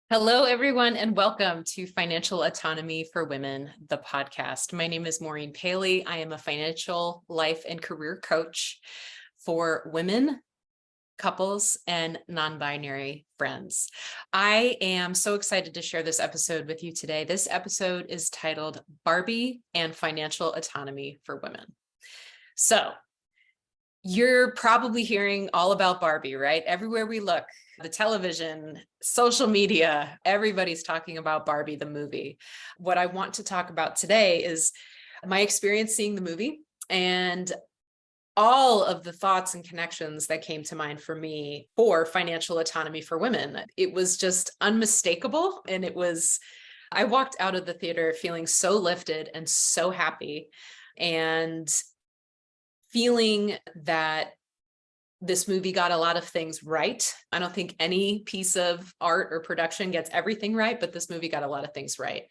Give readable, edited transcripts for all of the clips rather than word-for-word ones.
Hello, everyone, and welcome to Financial Autonomy for Women, the podcast. My name is Maureen Paley. I am a financial life and career coach for women, couples, and non-binary friends. I am so excited to share this episode with you today. This episode is titled Barbie and Financial Autonomy for Women. So, you're probably hearing all about Barbie, right? Everywhere we look, the television, social media, everybody's talking about Barbie the movie. What I want to talk about today is my experience seeing the movie and all of the thoughts and connections that came to mind for me for financial autonomy for women. It was just unmistakable. And I walked out of the theater feeling so lifted and so happy, and feeling that this movie got a lot of things right. I don't think any piece of art or production gets everything right, but this movie got a lot of things right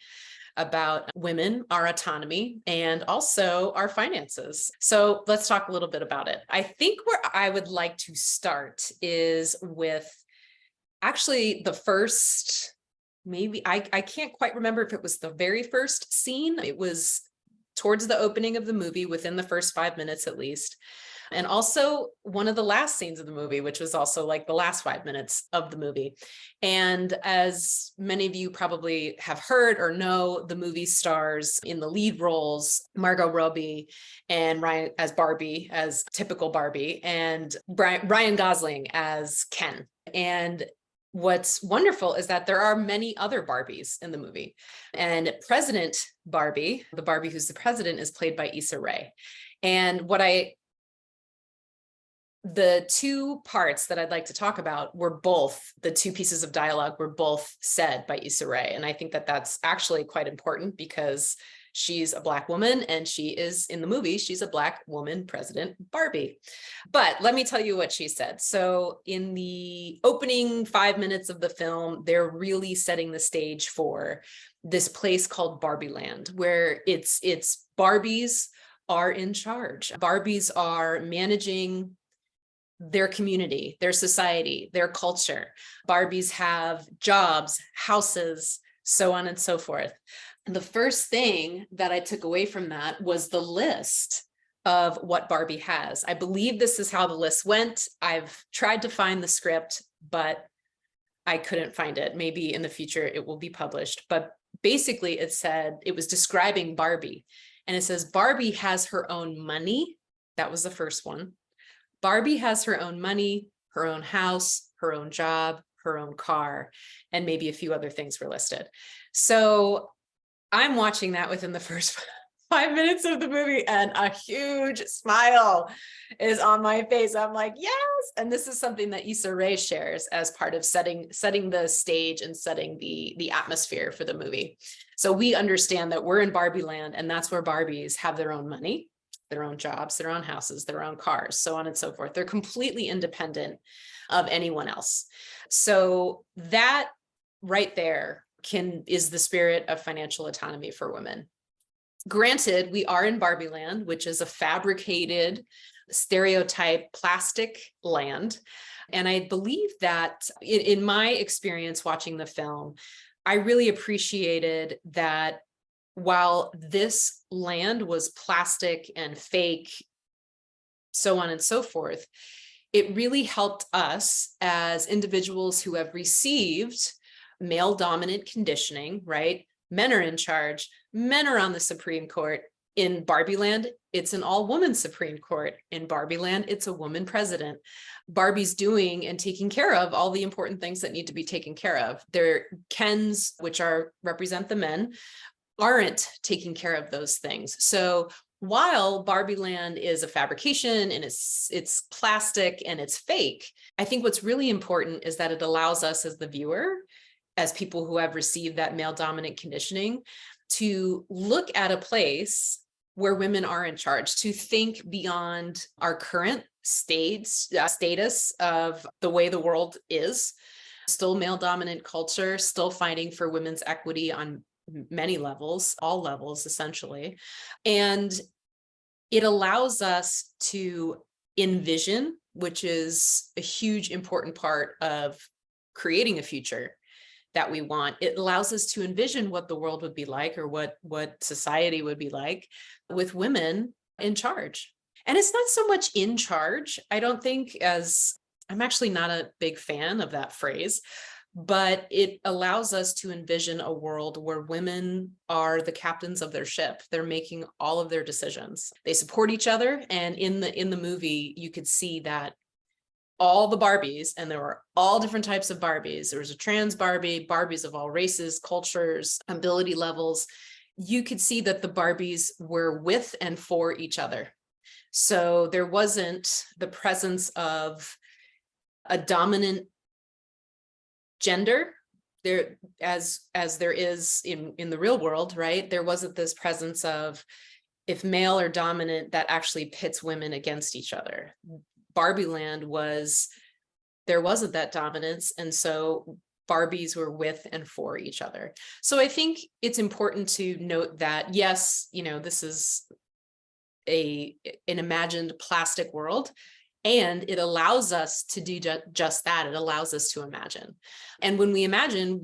about women, our autonomy, and also our finances. So let's talk a little bit about it. I think where I would like to start is with actually the first, maybe I can't quite remember if it was the very first scene. It was towards the opening of the movie, within the first 5 minutes at least. And also one of the last scenes of the movie, which was also like the last 5 minutes of the movie. And as many of you probably have heard or know, the movie stars in the lead roles Margot Robbie and Ryan as Barbie, as typical Barbie, and Ryan Gosling as Ken. And what's wonderful is that there are many other Barbies in the movie. And President Barbie, the Barbie who's the president, is played by Issa Rae. And the two parts that I'd like to talk about the two pieces of dialogue were both said by Issa Rae. And I think that that's actually quite important because she's a Black woman, and she is in the movie, she's a Black woman, President Barbie. But let me tell you what she said. So in the opening 5 minutes of the film, they're really setting the stage for this place called Barbie Land, where it's Barbies are in charge. Barbies are managing their community, their society, their culture. Barbies have jobs, houses, so on and so forth. The first thing that I took away from that was the list of what Barbie has. I believe this is how the list went. I've tried to find the script, but I couldn't find it. Maybe in the future it will be published. But basically it was describing Barbie. And it says Barbie has her own money. That was the first one. Barbie has her own money, her own house, her own job, her own car, and maybe a few other things were listed. So I'm watching that within the first 5 minutes of the movie, and a huge smile is on my face. I'm like, yes. And this is something that Issa Rae shares as part of setting the stage and setting the atmosphere for the movie. So we understand that we're in Barbie land, and that's where Barbies have their own money, their own jobs, their own houses, their own cars, so on and so forth. They're completely independent of anyone else. So that right there is the spirit of financial autonomy for women. Granted, we are in Barbie land, which is a fabricated, stereotype, plastic land. And I believe that in my experience watching the film, I really appreciated that while this land was plastic and fake, so on and so forth, it really helped us as individuals who have received male dominant conditioning, right? Men are in charge. Men are on the Supreme Court. In Barbie land, it's an all-woman Supreme Court. In Barbie land, it's a woman president. Barbie's doing and taking care of all the important things that need to be taken care of. Their Kens, which represent the men, aren't taking care of those things. So while Barbie land is a fabrication and it's plastic and it's fake, I think what's really important is that it allows us as the viewer, as people who have received that male dominant conditioning, to look at a place where women are in charge, to think beyond our current status of the way the world is, still male dominant culture, still fighting for women's equity on many levels, all levels, essentially. And it allows us to envision, which is a huge important part of creating a future, that we want. It allows us to envision what the world would be like, or what society would be like with women in charge. And it's not so much in charge, I don't think, as I'm actually not a big fan of that phrase, but it allows us to envision a world where women are the captains of their ship. They're making all of their decisions. They support each other. And in the movie, you could see that all the Barbies, and there were all different types of Barbies. There was a trans Barbie, Barbies of all races, cultures, ability levels. You could see that the Barbies were with and for each other. So there wasn't the presence of a dominant gender there as there is in the real world, right? There wasn't this presence of, if male or dominant, that actually pits women against each other. Barbie land there wasn't that dominance. And so Barbies were with and for each other. So I think it's important to note that, yes, this is an imagined plastic world, and it allows us to do just that. It allows us to imagine. And when we imagine,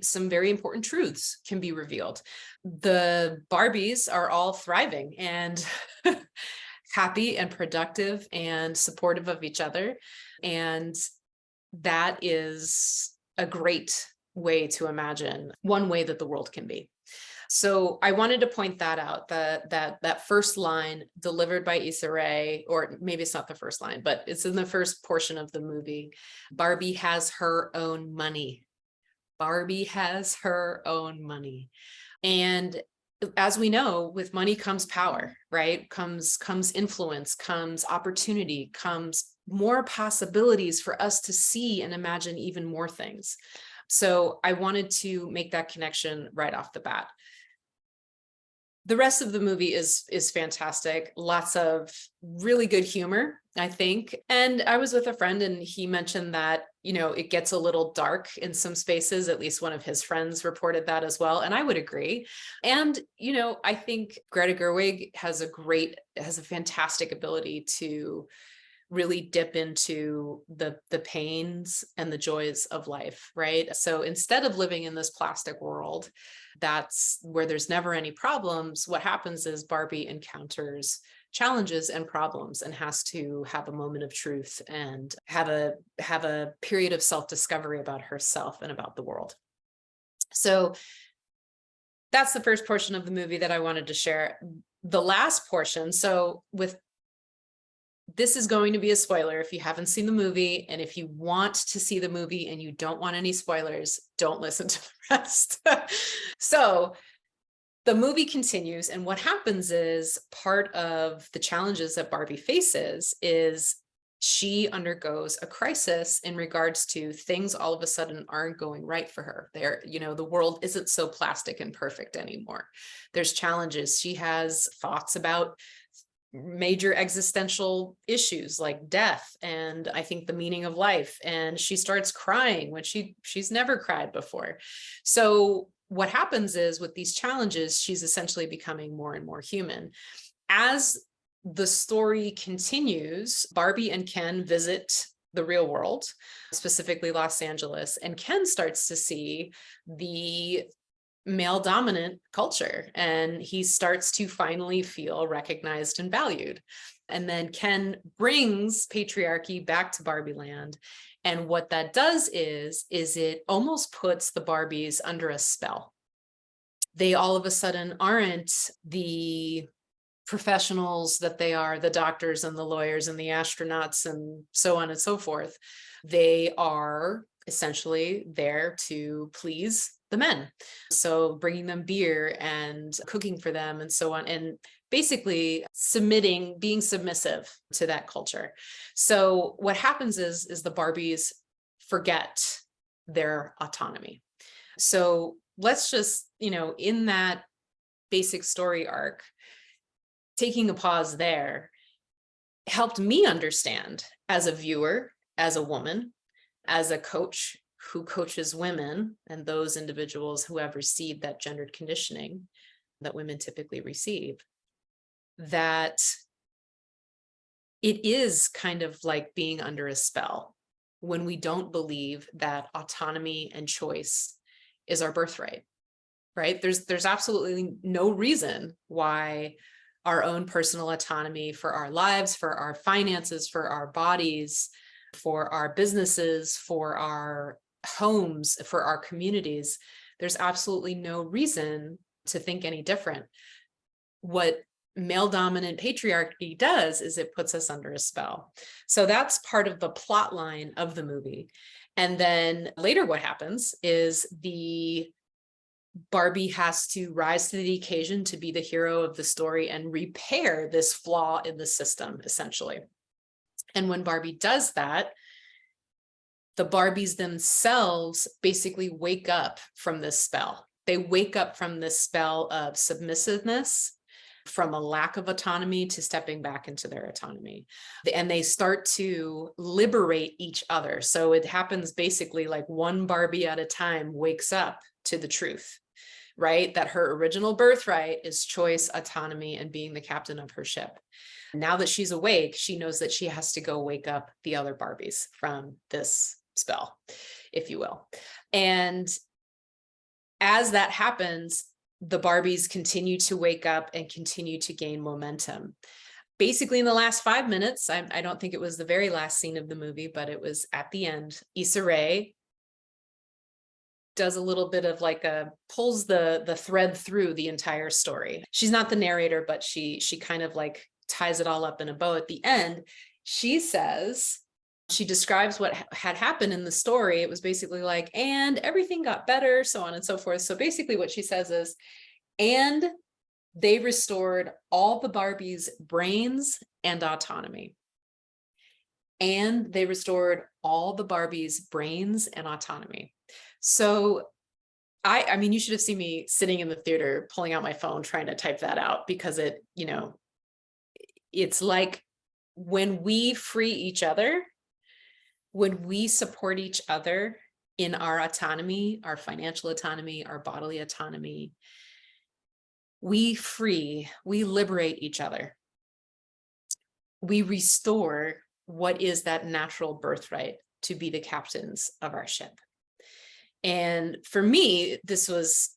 some very important truths can be revealed. The Barbies are all thriving and happy and productive and supportive of each other. And that is a great way to imagine one way that the world can be. So I wanted to point that out, that first line delivered by Issa Rae, or maybe it's not the first line, but it's in the first portion of the movie. Barbie has her own money. Barbie has her own money. And as we know, with money comes power, right? Comes influence, comes opportunity, comes more possibilities for us to see and imagine even more things. So I wanted to make that connection right off the bat. The rest of the movie is fantastic. Lots of really good humor, I think. And I was with a friend and he mentioned that, it gets a little dark in some spaces. At least one of his friends reported that as well. And I would agree. And, I think Greta Gerwig has a fantastic ability to really dip into the pains and the joys of life, right? So instead of living in this plastic world, that's where there's never any problems, what happens is Barbie encounters challenges and problems and has to have a moment of truth and have a period of self-discovery about herself and about the world. So that's the first portion of the movie that I wanted to share. The last portion, this is going to be a spoiler if you haven't seen the movie, and if you want to see the movie and you don't want any spoilers, don't listen to the rest. So the movie continues, and what happens is, part of the challenges that Barbie faces is she undergoes a crisis in regards to things all of a sudden aren't going right for her. The world isn't so plastic and perfect anymore. There's challenges. She has thoughts about major existential issues like death and I think the meaning of life, and she starts crying when she's never cried before. So what happens is, with these challenges, she's essentially becoming more and more human. As the story continues, Barbie and Ken visit the real world, specifically Los Angeles, and Ken starts to see the male dominant culture, and he starts to finally feel recognized and valued. And then Ken brings patriarchy back to Barbie land. And what that does is it almost puts the Barbies under a spell. They all of a sudden aren't the professionals that they are, the doctors and the lawyers and the astronauts and so on and so forth. They are essentially there to please the men. So bringing them beer and cooking for them and so on, and basically being submissive to that culture. So what happens is the Barbies forget their autonomy. So let's just, in that basic story arc, taking a pause there helped me understand, as a viewer, as a woman, as a coach who coaches women and those individuals who have received that gendered conditioning that women typically receive, that it is kind of like being under a spell when we don't believe that autonomy and choice is our birthright, right? There's absolutely no reason why our own personal autonomy for our lives, for our finances, for our bodies, for our businesses, for our homes, for our communities, there's absolutely no reason to think any different. What male dominant patriarchy does is it puts us under a spell. So that's part of the plot line of the movie. And then later what happens is the Barbie has to rise to the occasion to be the hero of the story and repair this flaw in the system, essentially. And when Barbie does that, the Barbies themselves basically wake up from this spell. They wake up from this spell of submissiveness, from a lack of autonomy to stepping back into their autonomy. And they start to liberate each other. So it happens basically like one Barbie at a time wakes up to the truth, right? That her original birthright is choice, autonomy, and being the captain of her ship. Now that she's awake, she knows that she has to go wake up the other Barbies from this spell, if you will. And as that happens, the Barbies continue to wake up and continue to gain momentum. Basically, in the last 5 minutes, I don't think it was the very last scene of the movie, but it was at the end, Issa Rae does a little bit of like pulls the thread through the entire story. She's not the narrator, but she kind of like ties it all up in a bow at the end. She says, she describes what had happened in the story. It was basically like, and everything got better, so on and so forth. So basically what she says is, and they restored all the Barbies' brains and autonomy. And they restored all the Barbies' brains and autonomy. So I mean, you should have seen me sitting in the theater, pulling out my phone, trying to type that out, because it's like when we free each other, when we support each other in our autonomy, our financial autonomy, our bodily autonomy, we liberate each other. We restore what is that natural birthright to be the captains of our ship. And for me, this was,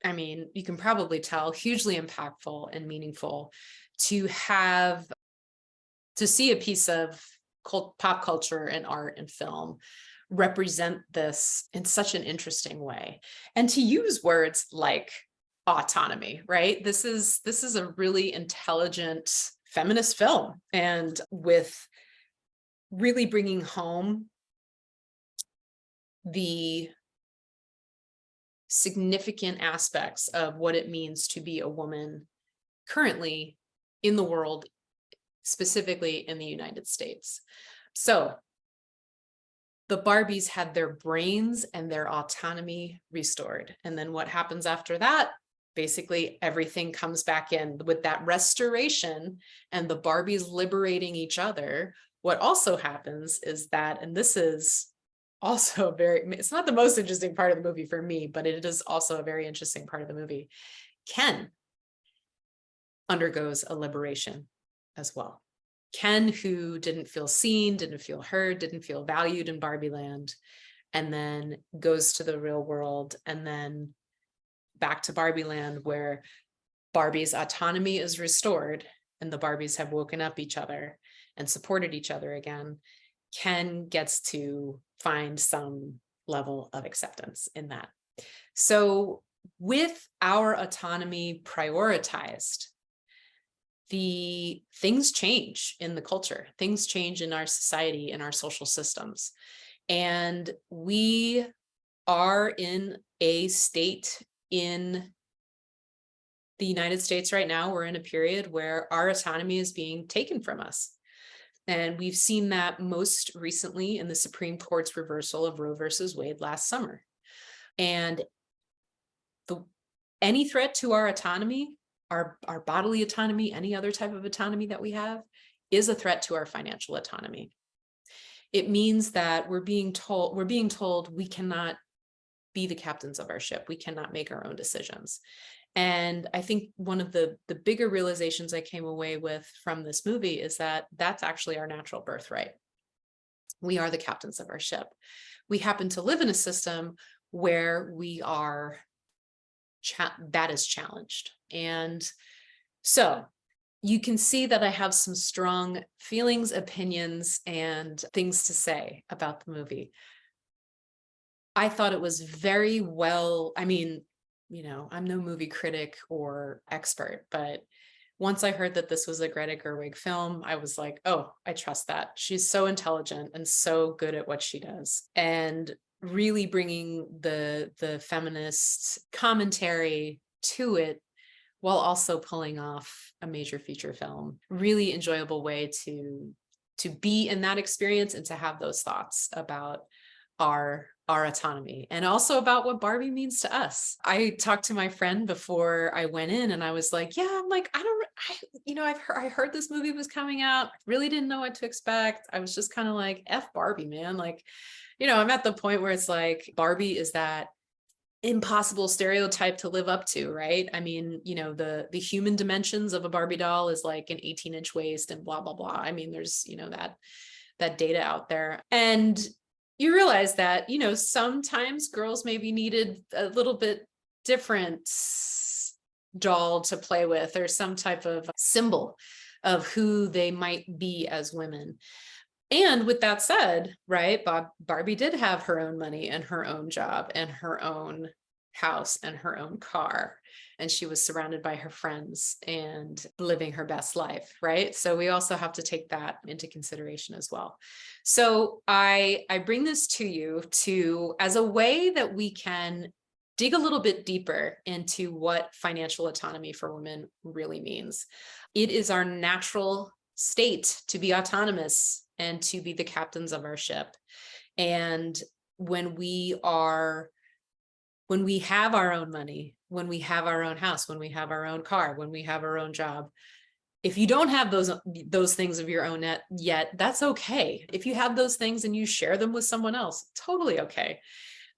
I mean, you can probably tell, hugely impactful and meaningful to see a piece of pop culture and art and film represent this in such an interesting way, and to use words like autonomy, right? This is a really intelligent feminist film, and with really bringing home the significant aspects of what it means to be a woman currently in the world, specifically in the United States. So the Barbies had their brains and their autonomy restored. And then what happens after that? Basically, everything comes back in with that restoration and the Barbies liberating each other. What also happens is that, and this is also it's not the most interesting part of the movie for me, but it is also a very interesting part of the movie. Ken undergoes a liberation as well. Ken, who didn't feel seen, didn't feel heard, didn't feel valued in Barbie land, and then goes to the real world, and then back to Barbie land, where Barbie's autonomy is restored and the Barbies have woken up each other and supported each other again. Ken gets to find some level of acceptance in that. So with our autonomy prioritized, the things change in the culture, things change in our society, in our social systems. And we are in a state in the United States right now, we're in a period where our autonomy is being taken from us. And we've seen that most recently in the Supreme Court's reversal of Roe versus Wade last summer. And any threat to our autonomy, our bodily autonomy, any other type of autonomy that we have, is a threat to our financial autonomy. It means that we're being told we cannot be the captains of our ship. We cannot make our own decisions. And I think one of the bigger realizations I came away with from this movie is that that's actually our natural birthright. We are the captains of our ship. We happen to live in a system where we are, that is challenged. And so you can see that I have some strong feelings, opinions, and things to say about the movie. I thought it was very well, I mean, I'm no movie critic or expert, but once I heard that this was a Greta Gerwig film, I was like, oh, I trust that. She's so intelligent and so good at what she does. And really bringing the feminist commentary to it while also pulling off a major feature film. Really enjoyable way to be in that experience and to have those thoughts about our autonomy and also about what Barbie means to us. I talked to my friend before I went in and I was like, yeah, I'm like, I heard this movie was coming out. Really didn't know what to expect. I was just kind of like, F Barbie, man. Like, I'm at the point where it's like Barbie is that impossible stereotype to live up to, right? I mean, the human dimensions of a Barbie doll is like an 18-inch waist and blah, blah, blah. I mean, there's, that data out there. And you realize that, sometimes girls maybe needed a little bit different doll to play with or some type of symbol of who they might be as women. And with that said, right, Barbie did have her own money and her own job and her own house and her own car. And she was surrounded by her friends and living her best life, right? So we also have to take that into consideration as well. So I bring this to you as a way that we can dig a little bit deeper into what financial autonomy for women really means. It is our natural state to be autonomous and to be the captains of our ship. And when we have our own money, when we have our own house, when we have our own car, when we have our own job, if you don't have those things of your own yet, that's okay. If you have those things and you share them with someone else, totally okay.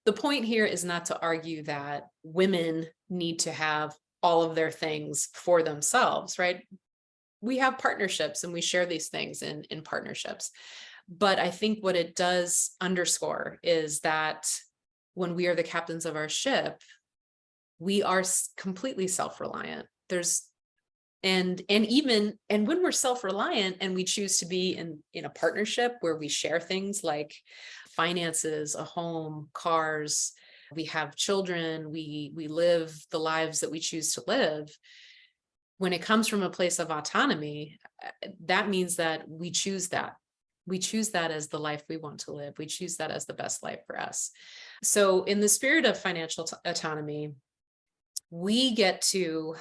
The point here is not to argue that women need to have all of their things for themselves, right? We have partnerships and we share these things in partnerships. But I think what it does underscore is that when we are the captains of our ship, we are completely self-reliant. And when we're self-reliant and we choose to be in a partnership where we share things like finances, a home, cars, we have children, we live the lives that we choose to live. When it comes from a place of autonomy, that means that we choose that. We choose that as the life we want to live. We choose that as the best life for us. So in the spirit of financial autonomy, we get to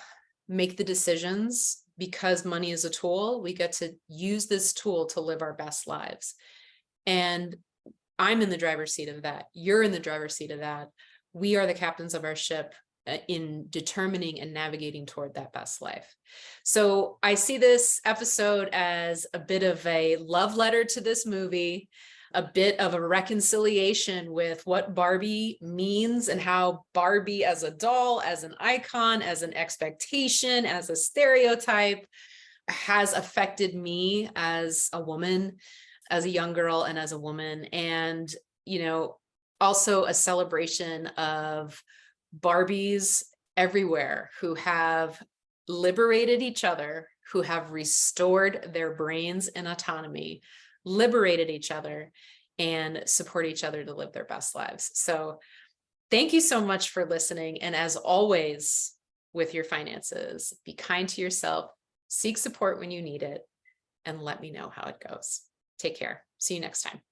make the decisions because money is a tool. We get to use this tool to live our best lives. And I'm in the driver's seat of that. You're in the driver's seat of that. We are the captains of our ship in determining and navigating toward that best life. So I see this episode as a bit of a love letter to this movie, a bit of a reconciliation with what Barbie means and how Barbie as a doll, as an icon, as an expectation, as a stereotype has affected me as a woman, as a young girl, and as a woman. And, also a celebration of Barbies everywhere who have liberated each other, who have restored their brains and autonomy, liberated each other, and support each other to live their best lives. So thank you so much for listening. And as always, with your finances, be kind to yourself, seek support when you need it, and let me know how it goes. Take care. See you next time.